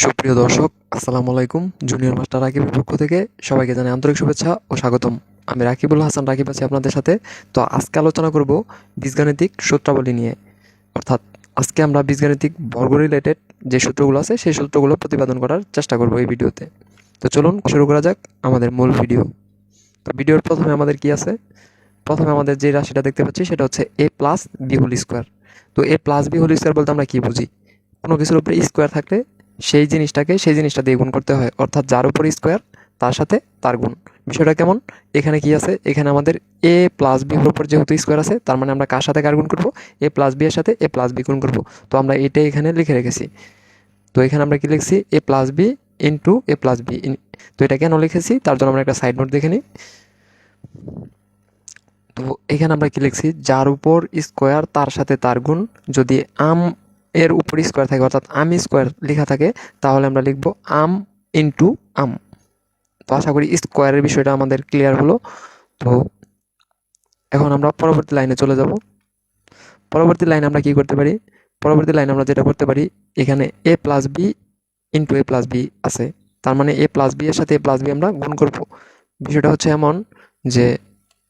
সুপ্রিয় দর্শক, আসসালামু আলাইকুম। জুনিয়র মাস্টার রাকিবের পক্ষ থেকে সবাইকে জানাই আন্তরিক শুভেচ্ছা ও স্বাগতম। আমি রাকিবুল হাসান রাকিব আছি আপনাদের সাথে। তো আজকে আলোচনা করব বীজগাণিতিক সূত্রাবলী নিয়ে। অর্থাৎ আজকে আমরা বীজগাণিতিক বর্গ রিলেটেড যে সূত্রগুলো আছে সেই সূত্রগুলো প্রতিপাদন করার চেষ্টা করব এই ভিডিওতে। তো চলুন শুরু করা যাক আমাদের মূল ভিডিও। তো ভিডিওর প্রথমে আমাদের কি আছে? প্রথমে আমাদের যে রাশিটা দেখতে পাচ্ছি সেটা হচ্ছে a plus B whole square. তো a plus B whole square বলতে আমরা কি বুঝি? কোনো কিছুর উপরে স্কোয়ার থাকলে সেই জিনিসটা দিয়ে গুণ করতে হয়, অর্থাৎ যার উপর স্কোয়ার তার সাথে তার গুণ। বিষয়টা কেমন? এখানে কি আছে? এখানে আমাদের এ প্লাস বি এর উপর যেহেতু স্কোয়ার আছে, তার মানে আমরা কার সাথে কার গুণ করবো? এ প্লাস বি এর সাথে এ প্লাস বি গুণ করবো। তো আমরা এটাই এখানে লিখে রেখেছি। তো এখানে আমরা কি লিখছি? এ প্লাস বি ইন্টু এ প্লাস বি। তো এটা কেন লিখেছি তার জন্য আমরা একটা সাইড নোট দেখে নিই। তো এখানে আমরা কি লিখছি? যার উপর স্কোয়ার তার সাথে তার গুণ। যদি আম এর উপর স্কোয়ার থাকে, অর্থাৎ আম স্কোয়ার লেখা থাকে, তাহলে আমরা লিখব আম ইন্টু আম। তো আশা করি স্কোয়ারের বিষয়টা আমাদের ক্লিয়ার হলো। তো এখন আমরা পরবর্তী লাইনে চলে যাব। পরবর্তী লাইনে আমরা কি করতে পারি? পরবর্তী লাইনে আমরা যেটা করতে পারি, এখানে এ প্লাস বি ইন্টু এ প্লাস বি আছে, তার মানে এ প্লাস বি এর সাথে এ প্লাস বি আমরা গুণ করব। বিষয়টা হচ্ছে এমন যে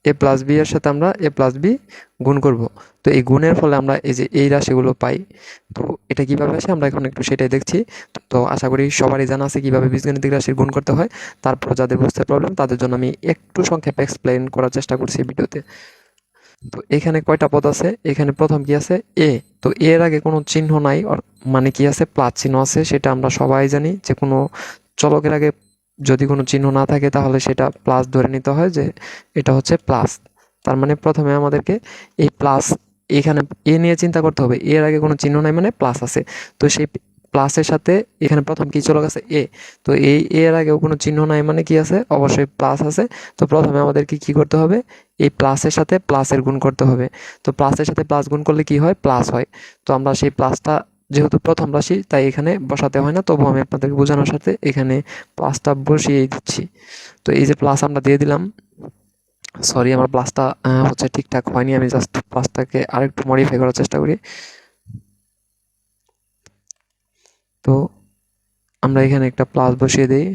এ প্লাস বি এর সাথে আমরা এ প্লাস বি গুণ করব। তো এই গুণের ফলে আমরা এই যে এই রাশিগুলো পাই। তো এটা কিভাবে আসে আমরা এখন একটু সেটাই দেখছি। তো আশা করি সবারই জানা আছে কিভাবে বীজগাণিতিক রাশির গুণ করতে হয়। তারপর যাদের বুঝতে প্রবলেম তাদের জন্য আমি একটু সংক্ষেপে এক্সপ্লেইন করার চেষ্টা করছি এই ভিডিওতে। তো এখানে কয়টা পদ আছে? এখানে প্রথম কি আছে? এ। তো এর আগে কোনো চিহ্ন নাই, মানে কি আছে? প্লাস চিহ্ন আছে। সেটা আমরা সবাই জানি যে কোনো চলকের আগে যদি কোনো চিহ্ন না থাকে তাহলে সেটা প্লাস ধরে নিতে হয় যে এটা হচ্ছে প্লাস। তার মানে প্রথমে আমাদেরকে এই প্লাস, এখানে এ নিয়ে চিন্তা করতে হবে। এর আগে কোনো চিহ্ন নাই মানে প্লাস আছে। তো সেই প্লাসের সাথে এখানে প্রথম কি চলক আছে? এ। তো এই এর আগেও কোনো চিহ্ন নাই মানে কি আছে? অবশ্যই প্লাস আছে। তো প্রথমে আমাদেরকে কি করতে হবে? এই প্লাসের সাথে প্লাসের গুণ করতে হবে। তো প্লাসের সাথে প্লাস গুণ করলে কি হয়? প্লাস হয়। তো আমরা সেই প্লাসটা, যেহেতু প্রথম রাশি তাই এখানে বসাতে হয় না, তবু আমি আপনাদেরকে বোঝানোর সাথে এখানে প্লাসটা বসিয়েই দিচ্ছি। তো এই যে প্লাস আমরা দিয়ে দিলাম। সরি, আমার প্লাসটা হচ্ছে ঠিকঠাক হয়নি, আমি জাস্ট প্লাসটাকে আরেকটু মডিফাই করার চেষ্টা করি। তো আমরা এখানে একটা প্লাস বসিয়ে দিই।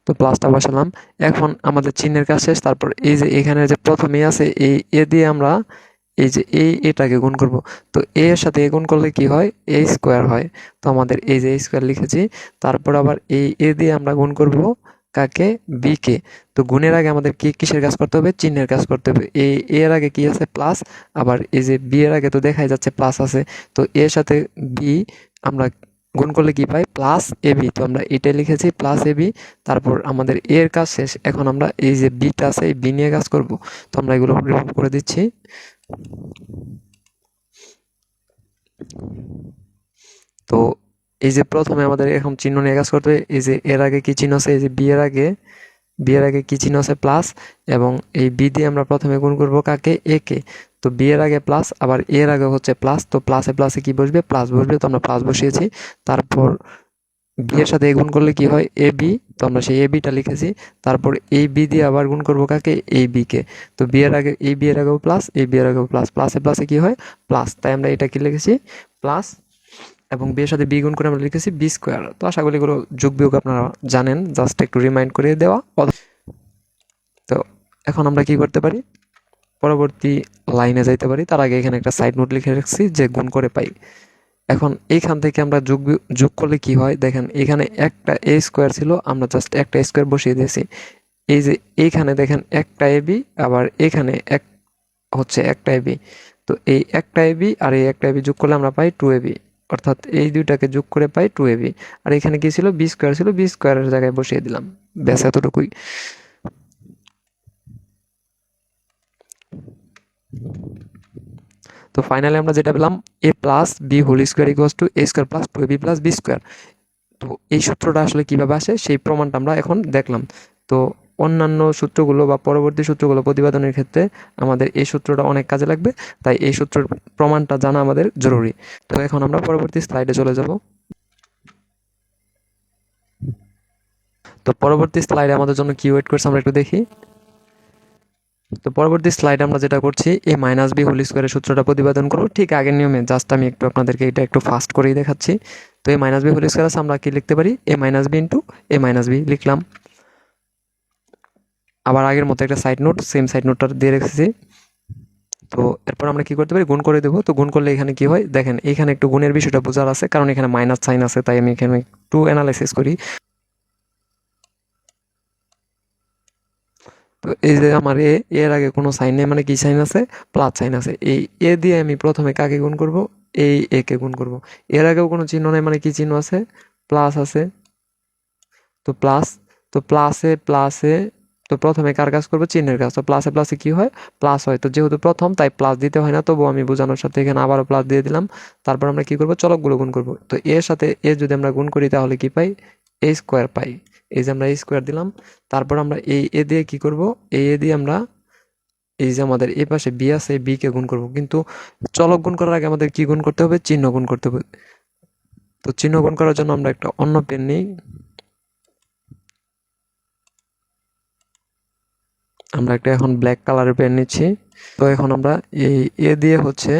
তো প্লাসটা বসালাম। এখন আমাদের চিহ্নের কাজ শেষ। তারপর এই যে এখানে যে প্রথমে আছে এই এ দিয়ে আমরা এই যে এটাকে গুণ করব। তো এ এর সাথে এ গুণ করলে কি হয়? এ স্কোয়ার হয়। তো আমাদের এই যে স্কোয়ার লিখেছি, তারপর আবার এই এ দিয়ে আমরা গুণ করব কাকে? বি কে। তো গুণের আগে আমাদের কি কিসের কাজ করতে হবে? চিহ্নের কাজ করতে হবে। এই এর আগে কি আছে? প্লাস। আবার এই যে বি এর আগে তো দেখাই যাচ্ছে প্লাস আছে। তো এর সাথে বি আমরা গুণ করলে কি পাই? Plus A B. তো আমরা এটাই লিখেছি প্লাস এ বি। তারপর আমাদের এর কাজ শেষ। এখন আমরা এই যে বিটা আছে এই বি নিয়ে কাজ করব। তো আমরা এগুলো রিমুভ করে দিচ্ছি। তো এই যে প্রথমে আমাদের এখন চিহ্ন নিয়ে কাজ করতে হবে। এই যে এর আগে কি চিহ্ন আছে? এই যে বি এর আগে কি চিহ্ন আছে? প্লাস। এবং এই বি দিয়ে আমরা প্রথমে গুণ করব কাকে? এ কে। তো বি এর আগে প্লাস, আবার এর আগে হচ্ছে প্লাস। তো প্লাসে প্লাসে কি বসবে? প্লাস বসবে। তো আমরা প্লাস বসিয়েছি। তারপর বি এর সাথে গুণ করলে কি হয়? এ বি। তো আমরা সেই এ বিটা লিখেছি। তারপর এই বি দিয়ে আবার গুণ করব কাকে? এই বি কে। তো বি এর আগে, এই বি এর আগেও প্লাস, এই বি এর আগেও প্লাস। প্লাসে প্লাসে কি হয়? প্লাস। তাই আমরা এটা কি লিখেছি? প্লাস। এবং বি এর সাথে বি গুণ করে আমরা লিখেছি বি স্কোয়ার। তো আশা করি এগুলো যোগ বিয়োগ আপনারা জানেন, জাস্ট একটু রিমাইন্ড করে দেওয়া। তো এখন আমরা কি করতে পারি? পরবর্তী লাইনে যাইতে পারি। তার আগে এখানে একটা সাইড নোট লিখে রাখছি যে গুণ করে পাই। এখন এইখান থেকে আমরা যোগ করলে কি হয়? দেখেন এখানে একটা এ স্কোয়ার ছিল, আমরা জাস্ট একটা স্কোয়ার বসিয়ে দিয়েছি। এই যে এইখানে দেখেন একটা এ বি, আবার এখানে এক হচ্ছে একটা এ বি। তো এই একটা এ বি আর এই একটা এ বি যোগ করলে আমরা পাই টু এ বি। অর্থাৎ এই দুইটাকে যোগ করে পাই টু এ বি। আর এখানে কি ছিল? বি স্কোয়ার ছিল, বি স্কোয়ারের জায়গায় বসিয়ে দিলাম। ব্যাস এতটুকুই। তো ফাইনালি আমরা যেটা পেলাম, A plus B whole square equals to A square plus two A B plus B square. তো এই সূত্রটা আসলে কিভাবে আসে সেই প্রমাণটা আমরা এখন দেখলাম। তো অন্যান্য সূত্রগুলো বা পরবর্তী সূত্রগুলো প্রতিপাদনের ক্ষেত্রে আমাদের এই সূত্রটা অনেক কাজে লাগবে। তাই এই সূত্রের প্রমাণটা জানা আমাদের জরুরি। তো এখন আমরা পরবর্তী স্লাইডে চলে যাব। তো পরবর্তী স্লাইডে আমাদের জন্য কি ওয়েট করছে আমরা একটু দেখি। তো পরবর্তী স্লাইডে আমরা যেটা করছি এ মাইনাস বি হোল স্কোয়ারের সূত্রটা প্রতিপাদন করবো ঠিক আগের নিয়মে, জাস্ট আমি একটু আপনাদেরকে এটা একটু ফাস্ট করেই দেখাচ্ছি। তো এ মাইনাস বি হোল স্কোয়ার আছে, আমরা কি লিখতে পারি, এ মাইনাস বি ইন্টু এ মাইনাস বি লিখলাম। আবার আগের মতো একটা সাইড নোট, সেম সাইড নোটটা দিয়ে রেখেছি। তো এরপর আমরা কি করতে পারি, গুণ করে দেবো। তো গুণ করলে এখানে কি হয় দেখেন, এখানে একটু গুণের বিষয়টা বোঝার আছে, কারণ এখানে মাইনাস সাইন আছে, তাই আমি এখানে একটু অ্যানালাইসিস করি। তো এই যে আমার এর আগে কোনো সাইন নেই, মানে কি সাইন আছে, প্লাস সাইন আছে। এই এ দিয়ে আমি প্রথমে কাকে গুণ করব, এই এ কে গুণ করব। এর আগেও কোনো চিহ্ন নেই, মানে কি চিহ্ন আছে, প্লাস আছে। তো প্লাস, তো প্লাসে প্লাসে, তো প্রথমে কার কাজ করবো, চিহ্নের কাজ। তো প্লাসে প্লাসে কি হয়, প্লাস হয়। তো যেহেতু প্রথম তাই প্লাস দিতে হয় না, তবু আমি বোঝানোর সাথে এখানে আবারও প্লাস দিয়ে দিলাম। তারপর আমরা কি করব, চলকগুলো গুণ করব। তো এর সাথে এ যদি আমরা গুণ করি তাহলে কি পাই, এ স্কোয়ার পাই। এই যে আমরা এ স্কোয়ার দিলাম। তারপর আমরা এই এ দিয়ে কি করব, এই এ দিয়ে আমরা এই যে আমাদের এ পাশে বি আছে, বি কে গুণ করব। কিন্তু চলক গুণ করার আগে আমাদের কি গুণ করতে হবে, চিহ্ন গুণ করতে হবে। তো চিহ্ন গুণ করার জন্য আমরা একটা অন্য পেন নিই। আমরা একটা এখন ব্ল্যাক কালারের পেন নিচ্ছি। তো এখন আমরা এই এ দিয়ে হচ্ছে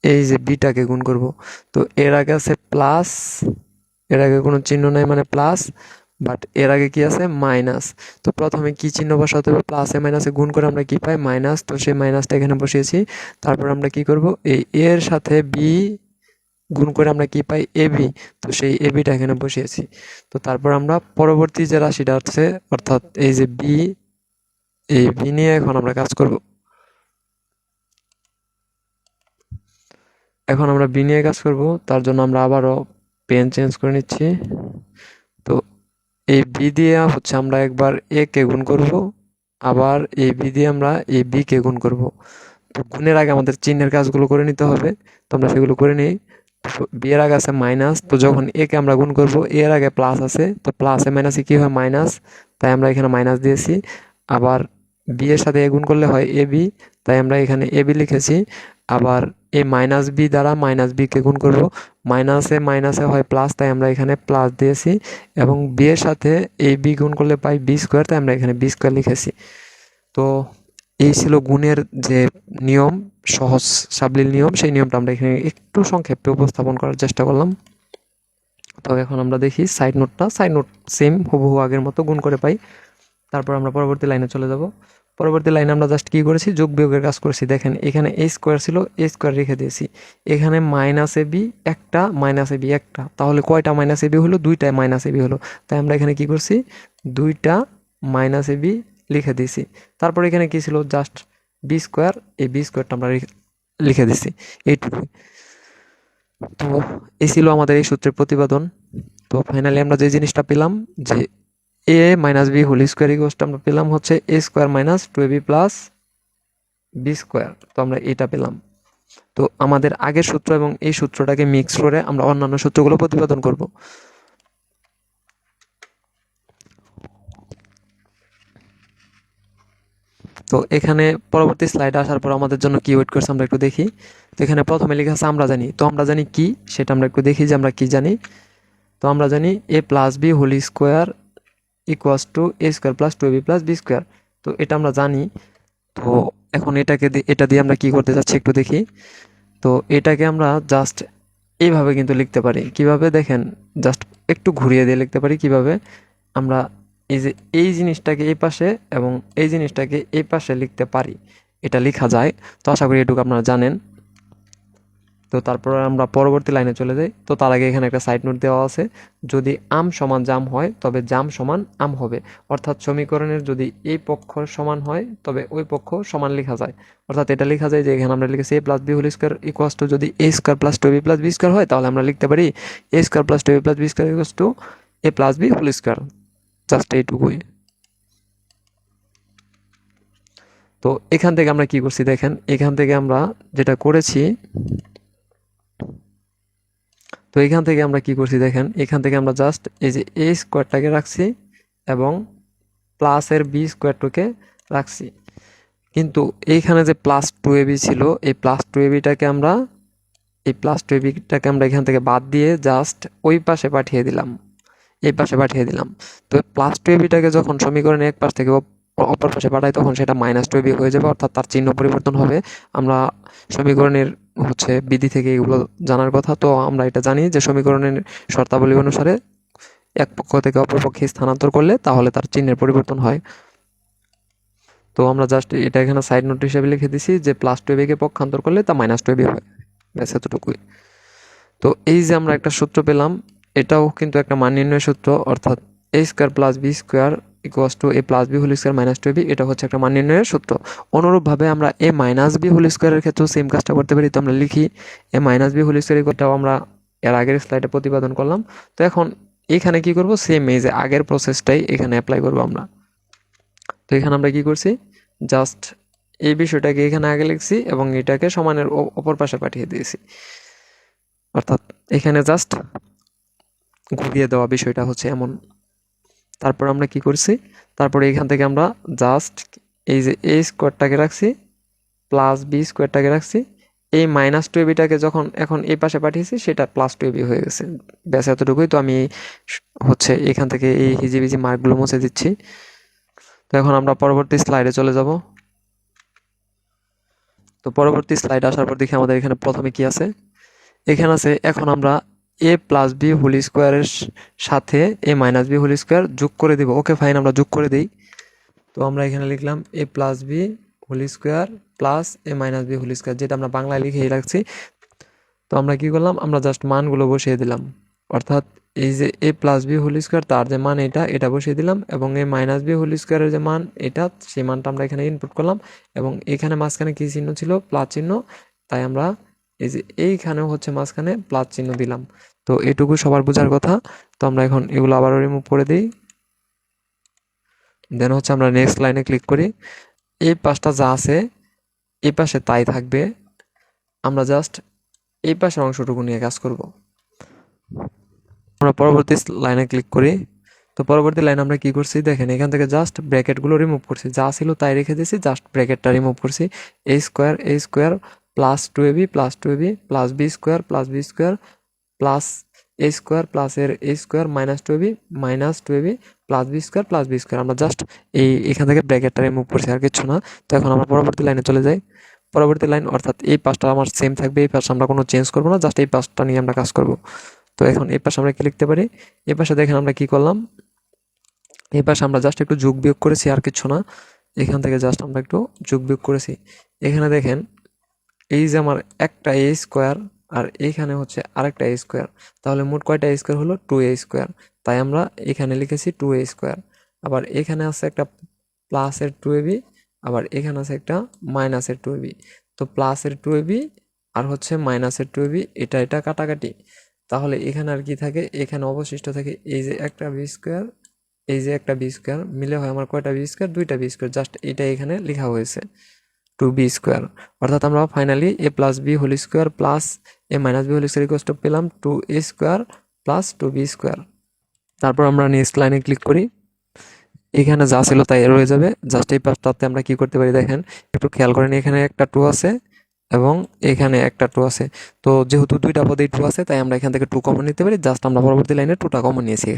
এই যে বিটাকে গুণ করব। তো এর আগে আছে প্লাস, এর আগে কোনো চিহ্ন নাই মানে প্লাস, বাট এর আগে কি আছে, মাইনাস। তো প্রথমে কি চিহ্ন বসাতে হবে, প্লাসে মাইনাসে গুণ করে আমরা কি পাই, মাইনাস। তো সেই মাইনাসটা এখানে বসিয়েছি। তারপর আমরা কি করব, এই এর সাথে বি গুণ করে আমরা কি পাই, এবি। তো সেই এবিটা এখানে বসিয়েছি। তো তারপর আমরা পরবর্তী যে রাশিটা আছে, অর্থাৎ এই যে বি, এই বি নিয়ে এখন আমরা কাজ করব। এখন আমরা বি নিয়ে কাজ করব, তার জন্য আমরা আবারও পেন চেঞ্জ করে নিচ্ছি। তো এই বি দিয়ে হচ্ছে আমরা একবার এ কে গুণ করব, আবার এই বি দিয়ে আমরা এই বি কে গুণ করব। তো গুণের আগে আমাদের চিহ্নের কাজগুলো করে নিতে হবে, তো আমরা সেগুলো করে নিই। বি এর আগে আছে মাইনাস, তো যখন এ কে আমরা গুণ করব, এর আগে প্লাস আছে, তো প্লাসে মাইনাসে কি হয়, মাইনাস, তাই আমরা এখানে মাইনাস দিয়েছি। আবার বি এর সাথে এ গুণ করলে হয় এ বি, তাই আমরা এখানে এ বি লিখেছি। আবার এই মাইনাস বি দ্বারা মাইনাস বি কে গুণ করব, মাইনাসে মাইনাসে হয় প্লাস, তাই আমরা এখানে প্লাস দিয়েছি। এবং বি এর সাথে এই বি গুণ করলে পাই বি স্কোয়ার, তাই আমরা এখানে বি স্কোয়ার লিখেছি। তো এই ছিল গুণের যে নিয়ম, সহজ সাবলীল নিয়ম, সেই নিয়মটা আমরা এখানে একটু সংক্ষেপে উপস্থাপন করার চেষ্টা করলাম। তো এখন আমরা দেখি সাইড নোটটা, সাইড নোট সেম হুবহু আগের মতো গুণ করে পাই। তারপর আমরা পরবর্তী লাইনে চলে যাব। পরবর্তী লাইনে আমরা জাস্ট কি করেছি, যোগ বিয়োগের কাজ করেছি। দেখেন এখানে এ স্কোয়ার ছিল, এ স্কোয়ার রেখে দিয়েছি। এখানে মাইনাস এ বি একটা, মাইনাস এ বি একটা, তাহলে কয়টা মাইনাস এ বি হলো, দুইটা মাইনাস এ বি হলো। তাই আমরা এখানে কি করছি, দুইটা মাইনাস এ বি লিখে দিয়েছি। তারপর এখানে কি ছিল, জাস্ট বি স্কোয়ার, এই বি স্কোয়ারটা আমরা লিখে দিছি, এইটুকুই। তো এই ছিল আমাদের এই সূত্রের প্রতিপাদন। তো ফাইনালি আমরা যে জিনিসটা পেলাম, যে A minus B whole square equals আমরা পেলাম হচ্ছে A square minus two A B plus B square. তো আমরা এটা পেলাম। তো আমাদের আগের সূত্র এবং এই সূত্রটাকে মিক্স করে আমরা অন্যান্য সূত্রগুলো প্রতিপাদন করব। তো এখানে পরবর্তী স্লাইডে আসার পর আমাদের জন্য কি ওয়েট করছে আমরা একটু দেখি। তো এখানে প্রথমে লেখা আছে আমরা জানি। তো আমরা জানি কি, সেটা আমরা একটু দেখি যে আমরা কি জানি। তো আমরা জানি A plus B whole square equals to A square plus two A B plus B square. তো এটা আমরা জানি। তো এখন এটা দিয়ে আমরা কি করতে যাচ্ছি একটু দেখি। তো এটাকে আমরা জাস্ট এইভাবে কিন্তু লিখতে পারি। কিভাবে দেখেন, জাস্ট একটু ঘুরিয়ে দিয়ে লিখতে পারি। কিভাবে, আমরা এই যে এই জিনিসটাকে এই পাশে এবং এই জিনিসটাকে এই পাশে লিখতে পারি, এটা লেখা যায়। তো আশা করি এটুকু আপনারা জানেন। তো তারপর আমরা পরবর্তী লাইনে চলে যাই। তো তার আগে এখানে একটা সাইড নোট দেওয়া আছে, যদি আম সমান জাম হয় তবে জাম সমান আম হবে। অর্থাৎ সমীকরণের যদি এই পক্ষ সমান হয় তবে ওই পক্ষ সমান লেখা যায়। অর্থাৎ এটা লেখা যায় যে এখানে আমরা লিখেছি A plus B whole square equals to, যদি A square plus two B plus B square হয় তাহলে আমরা লিখতে পারি A square plus two B plus B square equals to A plus B whole square. Just এইটুকুই। তো এখান থেকে আমরা কি করছি দেখেন, এখান থেকে আমরা যেটা করেছি, তো এখান থেকে আমরা কি করছি দেখেন, এখান থেকে আমরা জাস্ট এই যে এ স্কোয়ারটাকে রাখছি এবং প্লাসের বি স্কোয়ারটাকে রাখছি। কিন্তু এইখানে যে প্লাস টু এবি ছিল, এই প্লাস টু এবিটাকে আমরা এখান থেকে বাদ দিয়ে জাস্ট ওই পাশে পাঠিয়ে দিলাম, এই পাশে পাঠিয়ে দিলাম। তো প্লাস টু এবিটাকে যখন সমীকরণে এক পাশ থেকে অপর পাশে পাঠাই তখন সেটা -2ab হয়ে যাবে, অর্থাৎ তার চিহ্ন পরিবর্তন হবে। আমরা সমীকরণের বিধি থেকে এগুলো জানার কথা, তো আমরা এটা জানি যে সমীকরণের শর্তাবলী অনুসারে এক পক্ষ থেকে অপর পক্ষে স্থানান্তর করলে তাহলে তার চিহ্নের পরিবর্তন হয়। তো আমরা জাস্ট এটা এখানে সাইড নোট হিসেবে লিখে দিছি যে +2ab কে পক্ষান্তর করলে তা -2ab হয়, ব্যাস এতটুকুই। তো এই যে আমরা একটা সূত্র পেলাম, এটাও কিন্তু একটা মান নির্ণয় সূত্র, অর্থাৎ a² + b² = a + b² -2ab, এটা হচ্ছে একটা মান নির্ণয়ের সূত্র। অনুরূপভাবে আমরা a - b² এর ক্ষেত্রেও সেম কাজটা করতে পারি। তো আমরা লিখি a - b² এটাও আমরা এর আগের স্লাইডে প্রতিপাদন করলাম। তো এখন এখানে কি করব, সেম এই যে আগের প্রসেসটাই এখানে অ্যাপ্লাই করব আমরা। তো এখানে আমরা কি করছি, জাস্ট এই বিষয়টাকে এখানে আগে লিখছি এবং এটাকে সমানের অপর পাশে পাঠিয়ে দিয়েছি, অর্থাৎ এখানে জাস্ট ঘুরিয়ে দেওয়া বিষয়টা হচ্ছে এমন। তারপর আমরা কি করছি, তারপরে এখান থেকে আমরা জাস্ট এই যে a² রাখছি প্লাস b² রাখছি, এই -2ab যখন এখন এই পাশে পাঠিয়েছি সেটা +2ab হয়ে গেছে, ব্যাস এতটুকুই। তো আমি এখান থেকে এই হিজিবিজি মার্কগুলো মুছে দিচ্ছি। তো এখন আমরা পরবর্তী স্লাইডে চলে যাব। তো পরবর্তী স্লাইড আসার পর দেখি আমাদের এখানে প্রথমে কি আছে। এখানে আছে এখন আমরা a + b² এর সাথে a - b² যোগ করে দিব। ওকে ফাইন, আমরা যোগ করে দিই। তো আমরা এখানে লিখলাম a + b² plus a - b², যেটা আমরা বাংলায় লিখেই রাখছি। তো আমরা কি করলাম, আমরা জাস্ট মানগুলো বসিয়ে দিলাম, অর্থাৎ এই যে a + b² তার যে মান এটা বসিয়ে দিলাম, এবং a - b² এর যে মান এটা, সেই মানটা আমরা এখানে ইনপুট করলাম, এবং এখানে মাঝখানে কি চিহ্ন ছিল, প্লাস চিহ্ন, তাই আমরা এই যে এইখানেও মাঝখানে প্লাস চিহ্ন দিলাম। তো এটুকু সবার বোঝার কথা। তো আমরা এখন এগুলো আবারও রিমুভ করে দিই। দেন আমরা নেক্সট লাইনে ক্লিক করি। এই পাশটা যা আছে এই পাশে তাই থাকবে, আমরা জাস্ট এই পাশের অংশটুকু নিয়ে কাজ করব। আমরা পরবর্তী লাইনে ক্লিক করি। তো পরবর্তী লাইন আমরা কি করছি দেখেন, এখান থেকে জাস্ট ব্র্যাকেটগুলো রিমুভ করছি, যা ছিল তাই রেখে দিয়েছি, জাস্ট ব্র্যাকেটটা রিমুভ করছি। a² plus 2ab plus 2ab plus b² plus b² plus a² plus এর a² minus 2ab minus 2ab plus b² plus b², আমরা জাস্ট এখান থেকে ব্র্যাকেটটা রিমুভ করছি, আর কিছু না। তো এখন আমরা পরবর্তী লাইনে চলে যাই। পরবর্তী লাইন অর্থাৎ এই পাশটা আমার সেম থাকবে, এই পাশে আমরা কোনো চেঞ্জ করবো না, জাস্ট এই পাশটা নিয়ে আমরা কাজ করব। তো এখন এই পাশে আমরা কি লিখতে পারি, এই পাশে দেখেন আমরা কি করলাম, এই পাশে আমরা জাস্ট একটু যোগ বিয়োগ করেছি, আর কিছু না। এখান থেকে জাস্ট আমরা একটু যোগ বিয়োগ করেছি। এখানে দেখেন এই যে আমার একটা a² আর এখানে আরেকটা a², তাহলে মোট কয়টা a² হলো, 2a²। তাই আমরা এখানে লিখেছি 2a²। আবার এখানে আছে একটা প্লাসের 2ab, আবার এখানে আছে একটা মাইনাসের 2ab। তো প্লাসের 2ab আর মাইনাসের 2ab, এটা কাটাকাটি, তাহলে এখানে আর কি থাকে, এখানে অবশিষ্ট থাকে এই যে একটা b², এই যে একটা b² মিলে হয় আমার কয়টা b², দুইটা b², জাস্ট এটা এখানে লেখা হয়েছে 2b²। অর্থাৎ আমরা finally a + b² plus a - b² পেলাম 2a² প্লাস 2b²। তারপর আমরা নেক্সট লাইনে ক্লিক করি। এখানে যা ছিল তাই রয়ে যাবে, জাস্ট এই পাশটাতে আমরা কি করতে পারি দেখেন, একটু খেয়াল করেন, এখানে একটা 2 আছে এবং এখানে একটা 2 আছে। তো যেহেতু দুইটা পদেই 2 আছে তাই আমরা এখান থেকে 2 কমন নিতে পারি, জাস্ট আমরা পরবর্তী লাইনে 2টা কমন নিয়েছি।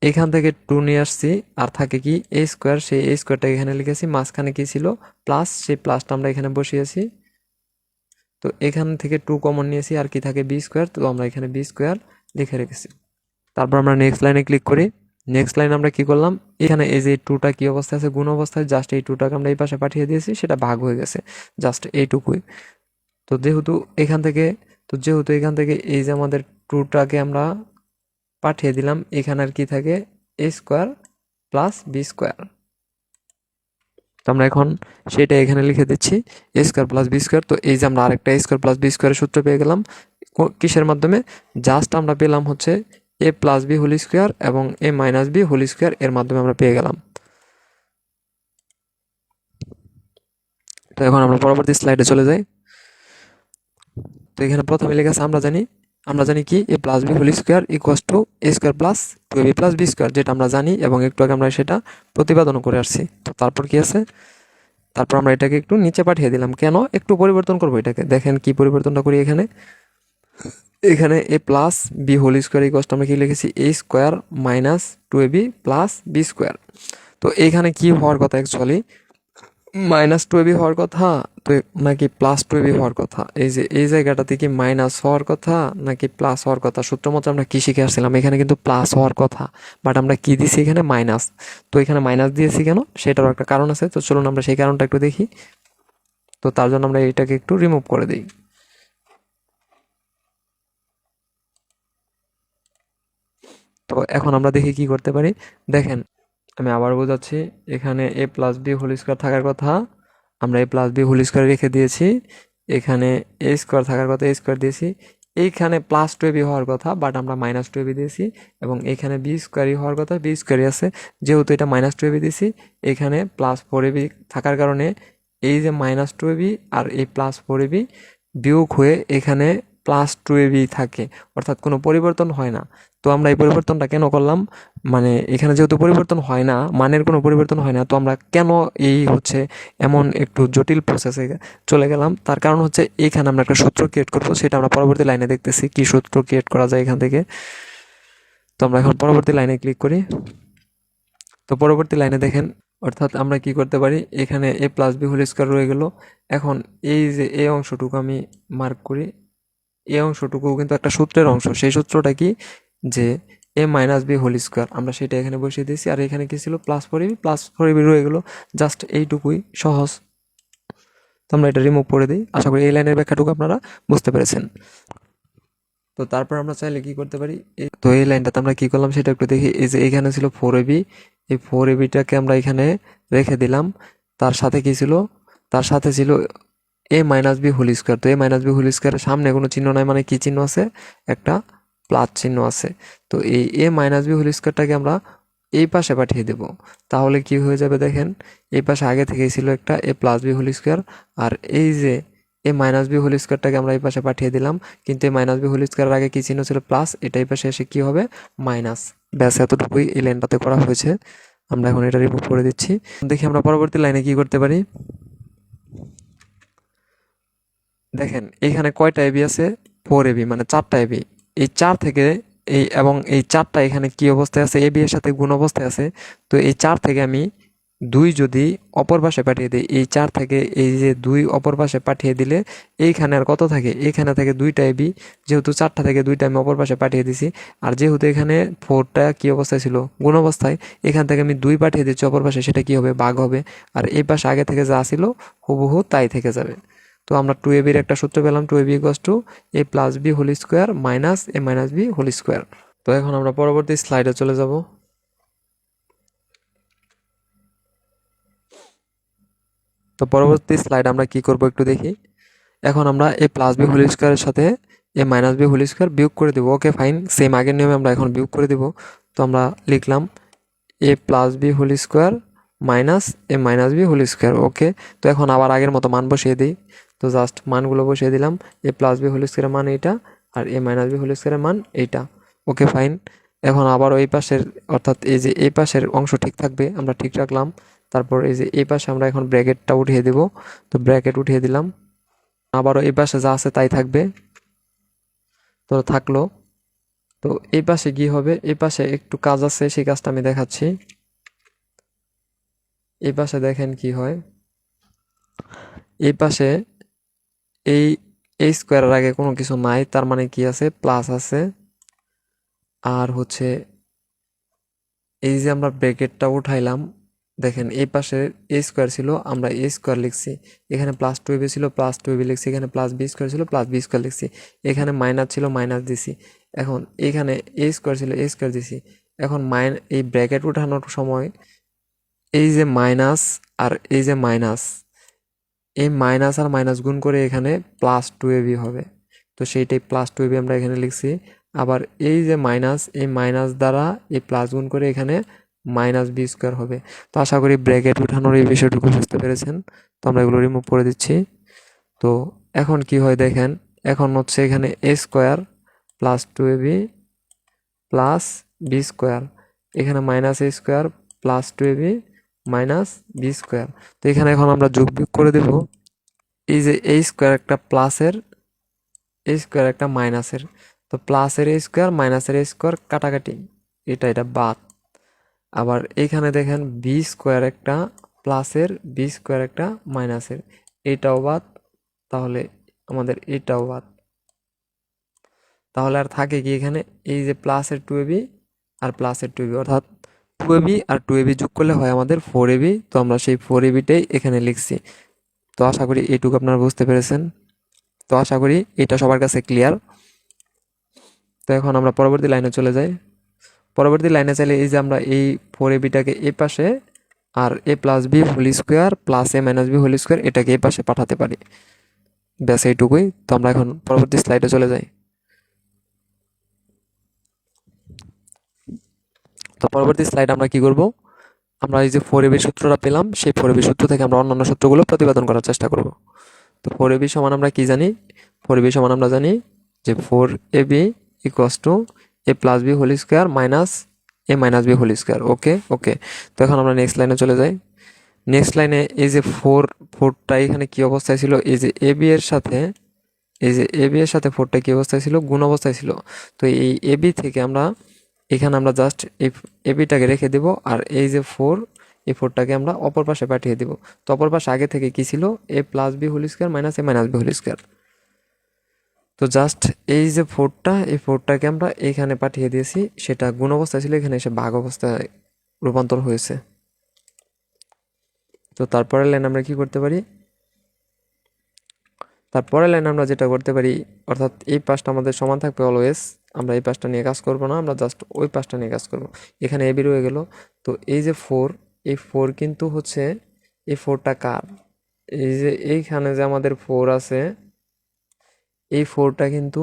এখান থেকে 2 নিয়ে আসছি, আর থাকে কি a², সেই a²টা এখানে লিখেছি, মাঝখানে কি ছিল প্লাস, সেই প্লাসটা আমরা এখানে বসিয়েছি। তো এখান থেকে 2 কমন নিয়েছি, আর কি থাকে b², তো আমরা এখানে b² লিখে রেখেছি। তারপর আমরা নেক্সট লাইনে ক্লিক করি। নেক্সট লাইন আমরা কি করলাম, এখানে এই যে 2টা কি অবস্থায় আছে, গুণ অবস্থায়, জাস্ট এই 2টাকে আমরা এই পাশে পাঠিয়ে দিয়েছি, সেটা ভাগ হয়ে গেছে, জাস্ট এইটুকুই। তো যেহেতু এখান থেকে এই যে আমাদের 2টাকে আমরা পাঠিয়ে দিলাম, এখানে আর কি থাকে a² প্লাস b²। তো আমরা এখন সেটা এখানে লিখে দিচ্ছি a² প্লাস b²। তো এই যে আমরা আরেকটা a² প্লাস b² এর সূত্র পেয়ে গেলাম, কিসের মাধ্যমে, জাস্ট আমরা পেলাম a প্লাস b² এবং a মাইনাস b² এর মাধ্যমে আমরা পেয়ে গেলাম। তো এখন আমরা পরবর্তী স্লাইডে চলে যাই। তো এখানে প্রথমে লেখা আছে আমরা জানি কি a plus b² equals to a² plus 2ab plus b², যেটা আমরা জানি এবং একটু আগে আমরা সেটা প্রতিপাদন করে আসছি। তো তারপর কি আছে, তারপর আমরা এটাকে একটু নিচে পাঠিয়ে দিলাম, কেন, একটু পরিবর্তন করবো এটাকে। দেখেন কি পরিবর্তনটা করি, এখানে a plus b² equals to আমরা কি লিখেছি a² minus 2ab plus b²। তো এখানে কি হওয়ার কথা অ্যাকচুয়ালি, -2ab হওয়ার কথা তো নাকি +2ab হওয়ার কথা? এই যে এই জায়গাটাতে কি মাইনাস হওয়ার কথা নাকি প্লাস হওয়ার কথা? সূত্র মতো আমরা কি শিখে আসছিলাম, এখানে কিন্তু প্লাস হওয়ার কথা, বাট আমরা কি দিছি এখানে মাইনাস। তো এখানে মাইনাস দিয়েছি কেন, সেটারও একটা কারণ আছে। তো চলুন আমরা সেই কারণটা একটু দেখি। তো তার জন্য আমরা এটাকে একটু রিমুভ করে দিই। তো এখন আমরা দেখি কি করতে পারি। দেখেন, আমি আবার বোঝাচ্ছি। এখানে a+b² থাকার কথা, আমরা a+b² রেখে দিয়েছি। এখানে a² থাকার কথা, a² দিয়েছি। এইখানে +2ab হওয়ার কথা, বাট আমরা -2ab দিয়েছি। এবং এখানে b² হওয়ার কথা, b² আছে, যেহেতু এটা -2ab দিয়েছি। এখানে +4ab থাকার কারণে এই যে -2ab আর এই +4ab বিয়োগ হয়ে এখানে +2ab থাকে, অর্থাৎ কোনো পরিবর্তন হয় না। তো আমরা এই পরিবর্তনটা কেন করলাম, মানে এখানে যেহেতু পরিবর্তন হয় না, মানের কোনো পরিবর্তন হয় না, তো আমরা কেন এই হচ্ছে এমন একটু জটিল প্রসেসে চলে গেলাম, তার কারণ হচ্ছে এখানে আমরা একটা সূত্র ক্রিয়েট করবো, সেটা আমরা পরবর্তী লাইনে দেখতেছি কি সূত্র ক্রিয়েট করা যায় এখান থেকে। তো আমরা এখন পরবর্তী লাইনে ক্লিক করি। তো পরবর্তী লাইনে দেখেন, অর্থাৎ আমরা কি করতে পারি, এখানে a+b² রয়ে গেল। এখন এই যে এই অংশটুকু আমি মার্ক করি, এই অংশটুকু কিন্তু একটা সূত্রের অংশ। সেই সূত্রটা কি, যে a-b² আমরা সেটা এখানে বসিয়ে দিয়েছি। আর এখানে কি ছিল, +4ab রয়ে গেল। জাস্ট এইটুকুই, সহজ। তো আমরা এটা রিমুভ করে দিই। আশা করি এই লাইনের ব্যাখ্যাটুকু আপনারা বুঝতে পেরেছেন। তো তারপর আমরা চাইলে কি করতে পারি, তো এই লাইনটাতে আমরা কি করলাম সেটা একটু দেখি। এই যে এখানে ছিল 4ab, এই 4abটাকে আমরা এখানে রেখে দিলাম। তার সাথে কি ছিল, তার সাথে ছিল a-b²। তো a-b² সামনে কোনো চিহ্ন নাই, মানে কি চিহ্ন আছে, একটা প্লাস চিহ্ন আছে। তো এই a-b² আমরা এই পাশে পাঠিয়ে দেব। তাহলে কি হয়ে যাবে দেখেন, এই পাশে আগে থেকেই ছিল একটা a+b², আর এই যে a-b² আমরা এই পাশে পাঠিয়ে দিলাম। কিন্তু এই -b² আগে কি চিহ্ন ছিল, প্লাস, এটা এই পাশে এসে কি হবে, মাইনাস। ব্যাস, এতটুকুই এই লাইনটাতে করা হয়েছে। আমরা এখন এটা রিমুভ করে দিচ্ছি। দেখি আমরা পরবর্তী লাইনে কি করতে পারি। দেখেন এখানে কয়টা এবি আছে, 4ab, মানে 4টা এবি। এই 4 থেকে এবং এই 4টা এখানে কি অবস্থায় আছে, এবি এর সাথে গুণ অবস্থায় আছে। তো এই 4 থেকে আমি 2 যদি অপর পাশে পাঠিয়ে দিই, এই 4 থেকে এই যে 2 অপর পাশে পাঠিয়ে দিলে এইখানে আর কত থাকে, এখানে থেকে 2টা এবি। যেহেতু 4টা থেকে 2টা আমি অপর পাশে পাঠিয়ে দিছি, আর যেহেতু এখানে 4টা কি অবস্থায় ছিল, গুণ অবস্থায়, এখান থেকে আমি 2 পাঠিয়ে দিচ্ছি অপর পাশে, সেটা কি হবে, ভাগ হবে। আর এই পাশে আগে থেকে যা ছিল হুবহু তাই থেকে যাবে। তো আমরা 2ab এর একটা সূত্র পেলাম, 2ab = a+b² মাইনাস a-b²। তো এখন আমরা পরবর্তী স্লাইডে চলে যাব। তো পরবর্তী স্লাইড আমরা কি করব একটু দেখি। এখন আমরা a+b² এর সাথে a-b² বিয়োগ করে দেব। ওকে ফাইন, সেম আগের নিয়মে আমরা এখন বিয়োগ করে দেব। তো আমরা লিখলাম a+b² মাইনাস a-b²। ওকে, তো এখন আবার আগের মতো মান বসিয়ে দিই। তো জাস্ট মানগুলো বসিয়ে দিলাম, a+b² মান এইটা, আর a-b² মান এইটা। Okay fine. এখন আবার ওই পাশের, অর্থাৎ এই যে এই পাশের অংশ ঠিক থাকবে, আমরা ঠিক রাখলাম। তারপর এই যে এই পাশে আমরা এখন ব্র্যাকেটটা উঠিয়ে দেব। তো ব্র্যাকেট উঠিয়ে দিলাম। আবারও এই পাশে যা আছে তাই থাকবে। তো থাকলো। তো এই পাশে কি হবে, এই পাশে একটু কাজ আছে, সেই কাজটা আমি দেখাচ্ছি। এই পাশে দেখেন কি হয়, এই পাশে এই স্কোয়ারের আগে কোনো কিছু নাই, তার মানে কি আছে, প্লাস আছে। আর হচ্ছে এই যে আমরা ব্র্যাকেটটা উঠাইলাম, দেখেন এই পাশে a² ছিল, আমরা a² লিখছি। এখানে +2ab ছিল, +2ab লিখছি। এখানে +b² ছিল, +b² লিখছি। এখানে মাইনাস ছিল, মাইনাস দিছি। এখন এখানে a² ছিল, a² দিছি। এখন এই ব্র্যাকেট উঠানোর সময় এই যে মাইনাস আর এই যে মাইনাস, এই মাইনাস আর মাইনাস গুণ করে এখানে +2ab হবে। তো সেইটাই +2ab আমরা এখানে লিখছি। আবার এই যে মাইনাস, এই মাইনাস দ্বারা এই প্লাস গুণ করে এখানে -b² হবে। তো আশা করি ব্র্যাকেট উঠানোর এই বিষয়টুকু বুঝতে পেরেছেন। তো আমরা এগুলো রিমুভ করে দিচ্ছি। তো এখন কি হয় দেখেন, এখন হচ্ছে এখানে a² +2ab +b², এখানে -a² +2ab -b²। তো এখানে এখন আমরা যোগ বিয়োগ করে দেব। এই যে a² একটা প্লাসের, a² একটা মাইনাসের। তো প্লাসের a² মাইনাসের a² কাটাকাটি, এটা বাদ। আবার এখানে দেখেন বি স্কোয়ার একটা প্লাসের, বি স্কোয়ার একটা মাইনাসের, এটাও বাদ, তাহলে আমাদের এটাও বাদ। তাহলে আর থাকে কি এখানে, এই যে প্লাসের টু এবি আর প্লাসের টু এবি, অর্থাৎ টু এবি আর টু এবি যোগ করলে হয় আমাদের ফোর এবি। তো আমরা সেই ফোর এবিটাই এখানে লিখছি। তো আশা করি এইটুকু আপনারা বুঝতে পেরেছেন। তো আশা করি এটা সবার কাছে ক্লিয়ার। তো এখন আমরা পরবর্তী লাইনে চলে যাই। পরবর্তী লাইনে চাইলে এই যে আমরা এই ফোর এবিটাকে এ পাশে আর A plus B whole square plus A minus B whole square এটাকে এই পাশে পাঠাতে পারি। ব্যাস এইটুকুই। তো আমরা এখন পরবর্তী স্লাইডে চলে যাই। তো পরবর্তী স্লাইড আমরা কি করব, আমরা এই যে ফোর এবি সূত্রটা পেলাম, সেই ফোর এবি সূত্র থেকে আমরা অন্যান্য সূত্রগুলো প্রতিপাদন করার চেষ্টা করব। তো ফোর এবি সমান আমরা কি জানি, ফোর এবি সমান আমরা জানি যে four A B equals to A plus B whole square minus A minus B whole square. Okay okay. তো এখন আমরা নেক্সট লাইনে চলে যাই। নেক্সট লাইনে এই যে ফোরটা এখানে কি অবস্থায় ছিল, এই যে এ বি এর সাথে, এই যে এ বি এর সাথে ফোরটা কি অবস্থায় ছিল, গুণ অবস্থায় ছিল। তো এই এ বি থেকে আমরা এখানে আমরা জাস্ট এই এ বিটাকে রেখে দেব, আর এই যে ফোর, এই ফোরটাকে আমরা অপর পাশে পাঠিয়ে দেব। তো অপর পাশে আগে থেকে কি ছিল, A plus B whole square minus A minus B whole square. তো জাস্ট এই যে ফোরটা, এই ফোরটাকে আমরা এখানে পাঠিয়ে দিয়েছি, সেটা গুণ অবস্থায় ছিল, এখানে এসে ভাগ অবস্থায় রূপান্তর হয়েছে। তো তারপরের লাইন আমরা কি করতে পারি, তারপরের লাইন আমরা যেটা করতে পারি, অর্থাৎ এই পাশটা আমাদের সমান থাকবে অলওয়েজ, আমরা এই পাশটা নিয়ে কাজ করব না, আমরা জাস্ট ওই পাশটা নিয়ে কাজ করব। এখানে এবি রয়ে গেল। তো এই যে ফোর, এই ফোর কিন্তু হচ্ছে, এই ফোরটা কার, এই যে এইখানে যে আমাদের ফোর আছে, এই ফোরটা কিন্তু,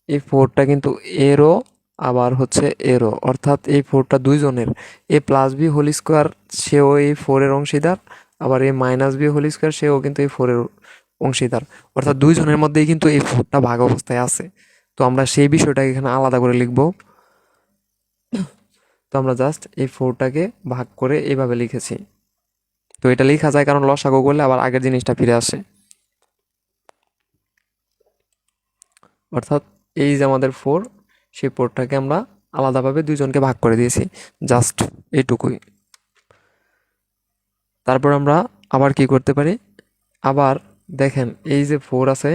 এই ফোরটা কিন্তু এরও আবার হচ্ছে এরও, অর্থাৎ এই ফোরটা দুইজনের। এ প্লাস বি হোল স্কোয়ার সেও এই ফোরের অংশীদার, আবার এ মাইনাস বি হোল স্কোয়ার সেও কিন্তু এই ফোরের অংশীদার, অর্থাৎ দুইজনের মধ্যেই কিন্তু এই ফোরটা ভাগ অবস্থায় আছে। তো আমরা সেই বিষয়টাকে এখানে আলাদা করে লিখব। তো আমরা জাস্ট এই ফোরটাকে ভাগ করে এইভাবে লিখেছি। তো এটা লেখা যায় কারণ লসাগু করলে আবার আগের জিনিসটা ফিরে আসে, অর্থাৎ এই যে আমাদের ফোর, সেই ফোরটাকে আমরা আলাদাভাবে দুইজনকে ভাগ করে দিয়েছি, জাস্ট এইটুকুই। তারপর আমরা আবার কি করতে পারি, আবার দেখেন এই যে ফোর আছে,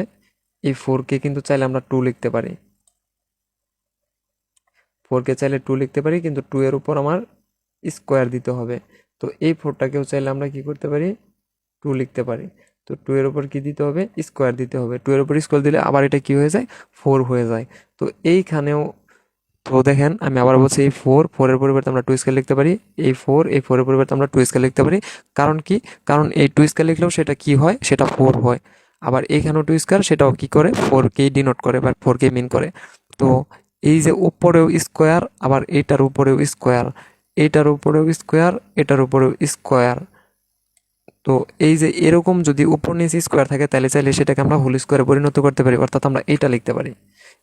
এই ফোরকে কিন্তু চাইলে আমরা টু লিখতে পারি, ফোরকে চাইলে টু লিখতে পারি, কিন্তু টু এর উপর আমার স্কোয়ার দিতে হবে। তো এই ফোরটাকেও চাইলে আমরা কি করতে পারি, টু লিখতে পারি। তো টু এর উপর কি দিতে হবে, স্কোয়ার দিতে হবে। টু এর উপর স্কোয়ার দিলে আবার এটা কি হয়ে যায়, ফোর হয়ে যায়। তো এইখানেও, তো দেখেন আমি আবার বলছি, এই ফোর, ফোরের পরিবর্তে আমরা টু স্কোয়ার লিখতে পারি, এই ফোর, এই ফোরের পরিবর্তে আমরা টু স্কোয়ার লিখতে পারি। কারণ কি, কারণ এই টু স্কোয়ার লিখলেও সেটা কি হয়, সেটা ফোর হয়। আবার এইখানেও টু স্কোয়ার, সেটাও কি করে, ফোরকেই ডিনোট করে বা ফোরকেই মিন করে। তো এই যে উপরেও স্কোয়ার, আবার এইটার উপরেও স্কোয়ার, এইটার উপরেও স্কোয়ার, এটার উপরেও স্কোয়ার। তো এই যে এরকম যদি উপর নিচে স্কোয়ার থাকে, তাহলে চাইলে সেটাকে আমরা হোল স্কোয়ারে পরিণত করতে পারি, অর্থাৎ আমরা এইটা লিখতে পারি,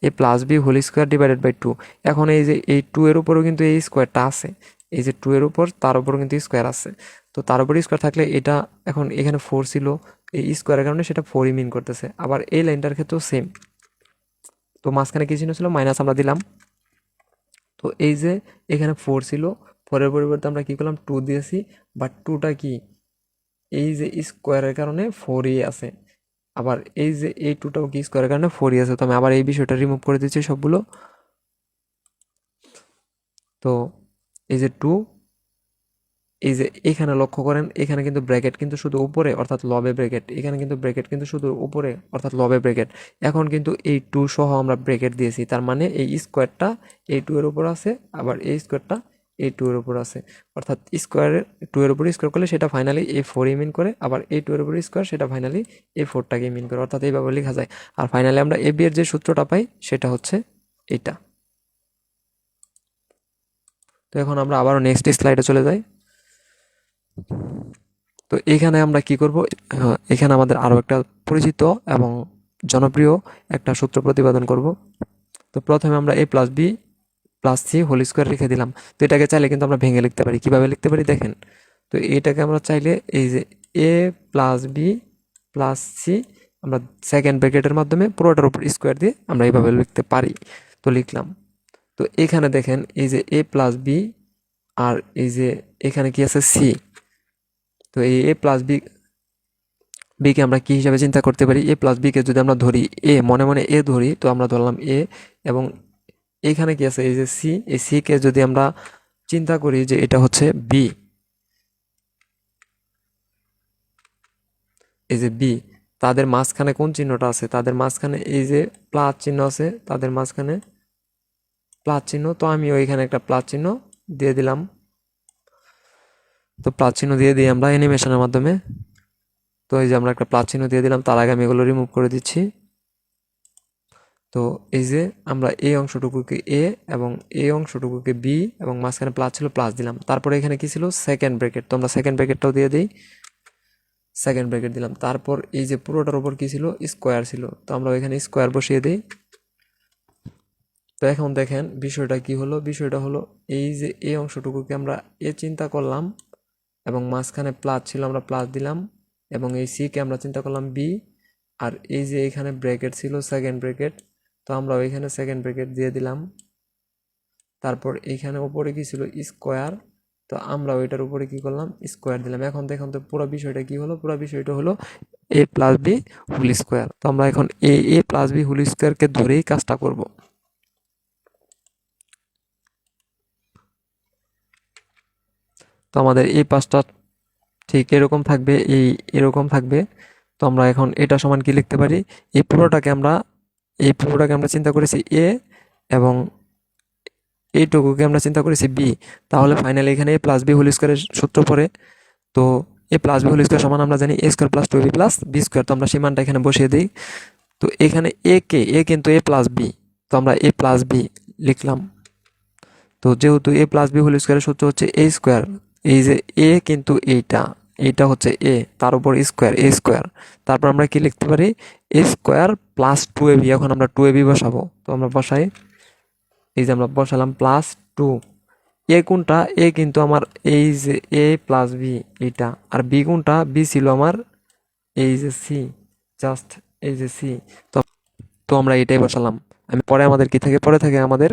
A plus B whole square divided by two. এখন এই যে এই টু এর উপরেও কিন্তু এই স্কোয়ারটা আছে, এই যে টু এর উপর, তার উপরও কিন্তু স্কোয়ার আছে। তো তার উপরে স্কোয়ার থাকলে এটা, এখন এখানে ফোর ছিল, এই স্কোয়ারের কারণে সেটা ফোরই মিন করতেছে। আবার এই লাইনটার ক্ষেত্রেও সেম। তো মাঝখানে কি চিহ্ন ছিল, মাইনাস আমরা দিলাম। তো এই যে এখানে ফোর ছিল, ফোরের পরিবর্তে আমরা কি করলাম, টু দিয়েছি, বাট টুটা কি, এই যে স্কোয়ারের কারণে ফোরই আছে। আবার এই যে এই টুটাও কি স্কোয়ারের কারণে ফোরই আছে। তো আমি আবার এই বিষয়টা রিমুভ করে দিচ্ছি সবগুলো। তো এই যে টু, এই যে এখানে লক্ষ্য করেন, এখানে কিন্তু ব্র্যাকেট কিন্তু শুধু উপরে, অর্থাৎ লবে ব্র্যাকেট, এখানে কিন্তু ব্র্যাকেট কিন্তু শুধু উপরে, অর্থাৎ লবে ব্র্যাকেট। এখন কিন্তু এই টু সহ আমরা ব্র্যাকেট দিয়েছি, তার মানে এই স্কোয়ারটা এই টু এর উপর আছে, আবার এই স্কোয়ারটা এই টু এর উপর আছে। অর্থাৎ স্কোয়ারের টু এর উপর স্কোয়ার করলে সেটা ফাইনালি এই ফোরই মিন করে, আবার এই টু এর উপর স্কোয়ার সেটা ফাইনালি এই ফোরটাকে মিন করে, অর্থাৎ এইভাবে লেখা যায়। আর ফাইনালি আমরা এ বি এর যে সূত্রটা পাই সেটা হচ্ছে এইটা। তো এখন আমরা আবারও নেক্সট স্লাইডে চলে যাই। তো এখানে আমরা কি করব, এখানে আমাদের আরও একটা পরিচিত এবং জনপ্রিয় একটা সূত্র প্রতিপাদন করব। তো প্রথমে আমরা A plus B plus C whole square রেখে দিলাম। তো এটাকে চাইলে কিন্তু আমরা ভেঙে লিখতে পারি। কিভাবে লিখতে পারি দেখেন, তো এটাকে আমরা চাইলে এই যে এ প্লাস বি প্লাস সি, আমরা সেকেন্ড ব্র্যাকেটের মাধ্যমে পুরোটার উপর স্কোয়ার দিয়ে আমরা এইভাবে লিখতে পারি। তো লিখলাম। তো এখানে দেখেন এই যে এ প্লাস বি আর এই যে এখানে কি আছে সি। তো এই এ প্লাস বি কে আমরা কি হিসাবে চিন্তা করতে পারি? এ প্লাস বি কে যদি আমরা ধরি এ, মনে মনে এ ধরি, তো আমরা ধরলাম এ, এবং এইখানে কি আছে এই যে সি, এই সি কে যদি আমরা চিন্তা করি যে এটা হচ্ছে বি, এই যে বি, তাদের মাঝখানে কোন চিহ্নটা আছে? তাদের মাঝখানে এই যে প্লাস চিহ্ন আছে, তাদের মাঝখানে প্লাস চিহ্ন। তো আমি ওইখানে একটা প্লাস চিহ্ন দিয়ে দিলাম। তো প্লাস চিহ্ন দিয়ে দিই আমরা অ্যানিমেশনের মাধ্যমে। তো এই যে আমরা একটা প্লাস চিহ্ন দিয়ে দিলাম, তার আগে আমি এগুলো রিমুভ করে দিচ্ছি। তো এই যে আমরা এই অংশটুকুকে এ এবং এই অংশটুকুকে বি, এবং মাঝখানে প্লাস ছিল, প্লাস দিলাম। তারপরে এখানে কি ছিল? Second bracket. তো আমরা সেকেন্ড ব্র্যাকেটটাও দিয়ে দিই, সেকেন্ড ব্র্যাকেট দিলাম। তারপর এই যে পুরোটার উপর কি ছিল? স্কোয়ার ছিল। তো আমরা এখানে স্কোয়ার বসিয়ে দিই। তো এখন দেখেন বিষয়টা কি হলো? বিষয়টা হলো এই যে এই অংশটুকুকে আমরা এ চিন্তা করলাম, এবং মাঝখানে প্লাস ছিল, আমরা প্লাস দিলাম, এবং এই সি কে আমরা চিন্তা করলাম বি, আর এই যে এখানে ব্র্যাকেট ছিল সেকেন্ড ব্র্যাকেট, তো আমরা ওইখানে সেকেন্ড ব্র্যাকেট দিয়ে দিলাম। তারপর এইখানে উপরে কি ছিল? স্কোয়ার। তো আমরা ওইটার উপরে কি করলাম? স্কোয়ার দিলাম। এখন দেখুন তো পুরো বিষয়টা কি হলো? পুরো বিষয়টা হলো এ প্লাস বি হোল স্কোয়ার। তো আমরা এখন এ প্লাস বি হোল স্কোয়ারকে ধরেই কাজটা করব। তো আমাদের এই পাঁচটা ঠিক এরকম থাকবে, এরকম থাকবে। তো আমরা এখন এটা সমান কি লিখতে পারি? এই পুরোটাকে আমরা চিন্তা করেছি এ, এবং এইটুকুকে আমরা চিন্তা করেছি বি। তাহলে ফাইনালি এখানে এ প্লাস বি হোল স্কোয়ারের সূত্র পড়ে। তো A plus B whole square সমান আমরা জানি A square plus two B plus B square. তো আমরা সেই মানটা এখানে বসিয়ে দিই। তো এখানে এ কিন্তু এ প্লাস বি, তো আমরা এ প্লাস বি লিখলাম। তো যেহেতু এ প্লাস বি হোল স্কোয়ারের সূত্র হচ্ছে এ স্কোয়ার, এই যে এ কিন্তু এইটা হচ্ছে এ, তার উপর স্কোয়ার, এ স্কোয়ার। তারপর আমরা কি লিখতে পারি? A square plus two A B. এখন আমরা টু এ বি বসাবো। তো আমরা বসাই, এই যে আমরা বসালাম প্লাস টু। এ কোনটা? এ কিন্তু আমার এই যে এ প্লাস বি এইটা, আর বি কোনটা? বি ছিল আমার এই যে সি, জাস্ট এই যে সি। তো তো আমরা এটাই বসালাম। আমি পরে আমাদের কি থাকে? পরে থাকে আমাদের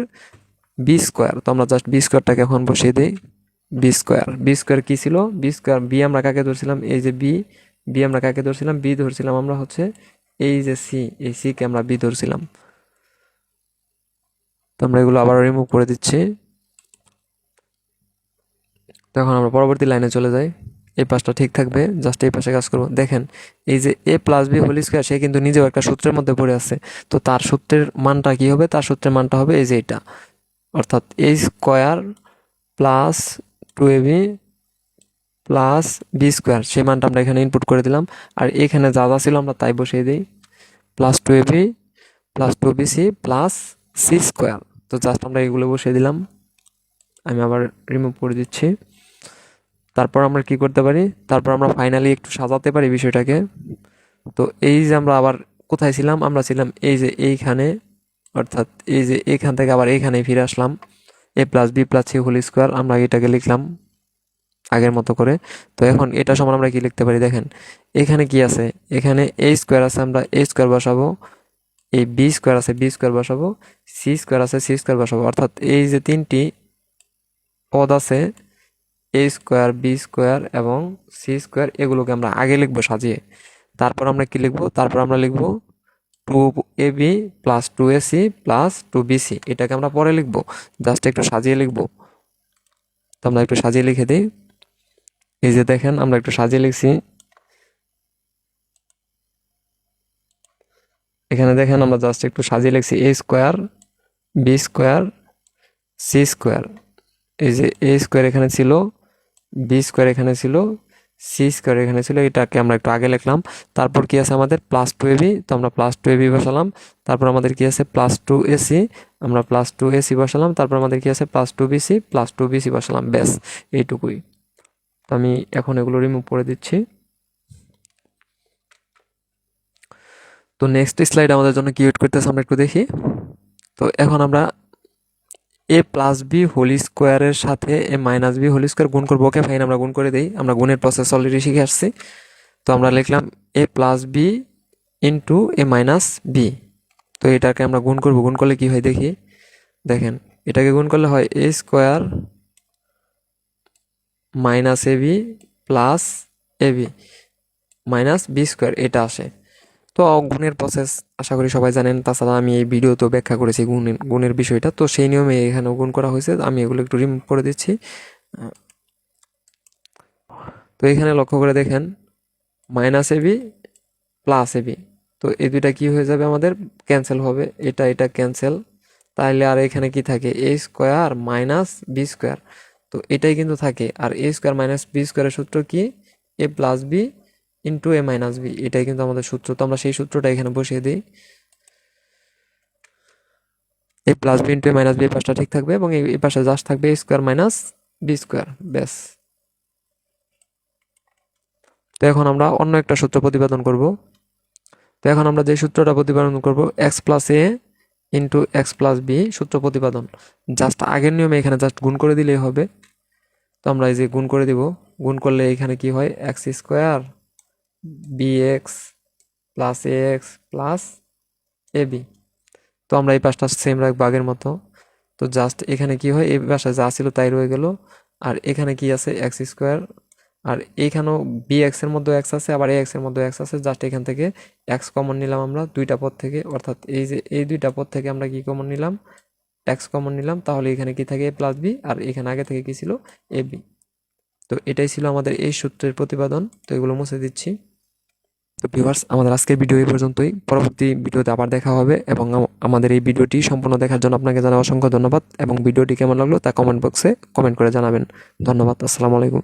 বি স্কোয়ার। তো আমরা জাস্ট বি স্কোয়ারটাকে এখন বসিয়ে দিই। বি স্কোয়ার কি ছিল? বি স্কোয়ার, বি আমরা কাকে ধরছিলাম? এই যে বি, বি আমরা কাকে ধরছিলাম? বি ধরছিলাম আমরা হচ্ছে এই যে সি, এই সি কে আমরা বি ধরছিলাম। তো আমরা এগুলো আবার রিমুভ করে দিচ্ছি। তো এখন আমরা পরবর্তী লাইনে চলে যাই। এই পাশটা ঠিক থাকবে, জাস্ট এই পাশে কাজ করবো। দেখেন এই যে এ প্লাস বি হোল স্কোয়ার, সে কিন্তু নিজেও একটা সূত্রের মধ্যে পড়ে আছে। তো তার সূত্রের মানটা কি হবে? তার সূত্রের মানটা হবে এই যে এটা, অর্থাৎ এ square plus two A B plus B square. সেই মানটা আমরা এখানে ইনপুট করে দিলাম। আর এখানে যা যা ছিল আমরা তাই বসিয়ে দিই, plus two A B plus two B C plus C square. তো জাস্ট আমরা এগুলো বসিয়ে দিলাম। আমি আবার রিমুভ করে দিচ্ছি। তারপর আমরা কি করতে পারি? তারপর আমরা ফাইনালি একটু সাজাতে পারি বিষয়টাকে। তো এই যে আমরা আবার কোথায় ছিলাম? আমরা ছিলাম এই যে এইখানে, অর্থাৎ এই যে এইখান থেকে আবার এইখানে ফিরে আসলাম। A plus B plus C whole square আমরা এটাকে লিখলাম আগের মতো করে। তো এখন এটা সমান আমরা কি লিখতে পারি? দেখেন এখানে কি আছে? এখানে এ স্কোয়ার আছে, আমরা এ স্কোয়ার বসাবো। এই বি স্কোয়ার আছে, বি স্কোয়ার বসাবো। সি স্কোয়ার আছে, সি স্কোয়ার বসাবো। অর্থাৎ এই যে তিনটি পদ আছে, এ স্কোয়ার, বি স্কোয়ার এবং সি স্কোয়ার, এগুলোকে আমরা আগে লিখবো সাজিয়ে। তারপর আমরা কি লিখবো? তারপর আমরা লিখবো two A B plus two A C plus two B C. এটাকে আমরা পরে লিখবো, জাস্ট একটু সাজিয়ে লিখবো। তো আমরা একটু সাজিয়ে লিখে দিই। এই যে দেখেন আমরা একটু সাজিয়ে লিখছি। এখানে দেখেন আমরা জাস্ট একটু সাজিয়ে লিখছি A square, B square, C square. এই যে এ স্কোয়ার এখানে ছিল, বি স্কোয়ার এখানে ছিল, সি স্কোয়ার এখানে ছিল, এটাকে আমরা একটু আগে লিখলাম। তারপর কি আছে আমাদের? Plus two A B. তো আমরা প্লাস টু এ বি বসালাম। তারপর আমাদের কি আছে? Plus two A C. আমরা প্লাস টু এ সি বসালাম। তারপর আমাদের কি আছে? Plus two B C, plus two B C বসালাম। ব্যাস, এইটুকুই। তো আমি এখন এগুলো রিমুভ করে দিচ্ছি। তো নেক্সট স্লাইড আমাদের জন্য কি ওয়েট করতেছে আমরা একটু দেখি। তো এখন আমরা এ প্লাস বি হোল স্কোয়ারের সাথে এ মাইনাস বি হোল স্কোয়ার গুণ করবো। ওকে ফাইন, আমরা গুণ করে দিই। আমরা গুণের প্রসেস অলরেডি শিখে আসছি। তো আমরা লিখলাম এ প্লাস বি ইন্টু এ মাইনাস বি। তো এটাকে আমরা গুণ করবো। গুণ করলে কি হয় দেখি। দেখেন এটাকে গুণ করলে হয় এ square minus A B plus A B minus B square এটা আসে। তো গুণের প্রসেস আশা করি সবাই জানেন, তাছাড়া আমি এই ভিডিওতেও ব্যাখ্যা করেছি গুণের বিষয়টা, তো সেই নিয়মে এখানেও গুণ করা হয়েছে। আমি এগুলো একটু রিমুভ করে দিচ্ছি। তো এখানে লক্ষ্য করে দেখেন minus A B plus A B, তো এই দুইটা কি হয়ে যাবে আমাদের ক্যান্সেল হবে, এটা এটা ক্যান্সেল, তাহলে আর এখানে কি থাকে এ স্কোয়ার মাইনাস বি স্কোয়ার, তো এটাই কিন্তু থাকে। আর এ স্কোয়ার মাইনাস বি স্কোয়ারের সূত্র কি এ প্লাস বি ইন্টু এ মাইনাস বি, এটাই কিন্তু আমাদের সূত্র। তো আমরা সেই সূত্রটা এখানে বসিয়ে দিই, এ প্লাস বি ইন্টু এ মাইনাস বি পাশটা ঠিক থাকবে এবং এই পাশে জাস্ট থাকবে এ স্কোয়ার মাইনাস বি স্কোয়ার, ব্যাস। তো এখন আমরা অন্য একটা সূত্র প্রতিপাদন করব। তো এখন আমরা যে সূত্রটা প্রতিপাদন করব এক্স প্লাস এ ইন্টু এক্স প্লাস বি সূত্র প্রতিপাদন, জাস্ট আগের নিয়মে এখানে জাস্ট গুণ করে দিলেই হবে। তো আমরা এই যে গুণ করে দিব, গুণ করলে এখানে কি হয় X square B X plus A X plus A B. তো আমরা এই পাশটা সেম রাখবো আগের মতো। তো জাস্ট এখানে কি হয় এই পাশে যা ছিল তাই রয়ে গেল, আর এখানে কি আছে এক্স স্কোয়ার, আর এইখানেও বি এক্স এর মধ্যে এক্স আছে, আবার এ এক্স এর মধ্যে এক্স আছে, জাস্ট এখান থেকে এক্স কমন নিলাম আমরা দুইটা পদ থেকে, অর্থাৎ এই যে এই দুইটা পদ থেকে আমরা কি কমন নিলাম এক্স কমন নিলাম, তাহলে এখানে কি থাকে এ প্লাস বি, আর এখানে আগে থেকে কি ছিল এ বি। তো এটাই ছিল আমাদের এই সূত্রের প্রতিপাদন। তো এগুলো মুছে দিচ্ছি। তো ভিউয়ার্স, আমাদের আজকের ভিডিও এই পর্যন্তই। পরবর্তী ভিডিওতে আবার দেখা হবে, এবং আমাদের এই ভিডিওটি সম্পূর্ণ দেখার জন্য আপনাকে জানাই অসংখ্য ধন্যবাদ, এবং ভিডিওটি কেমন লাগলো তা কমেন্ট বক্সে কমেন্ট করে জানাবেন। ধন্যবাদ। আসসালামু আলাইকুম।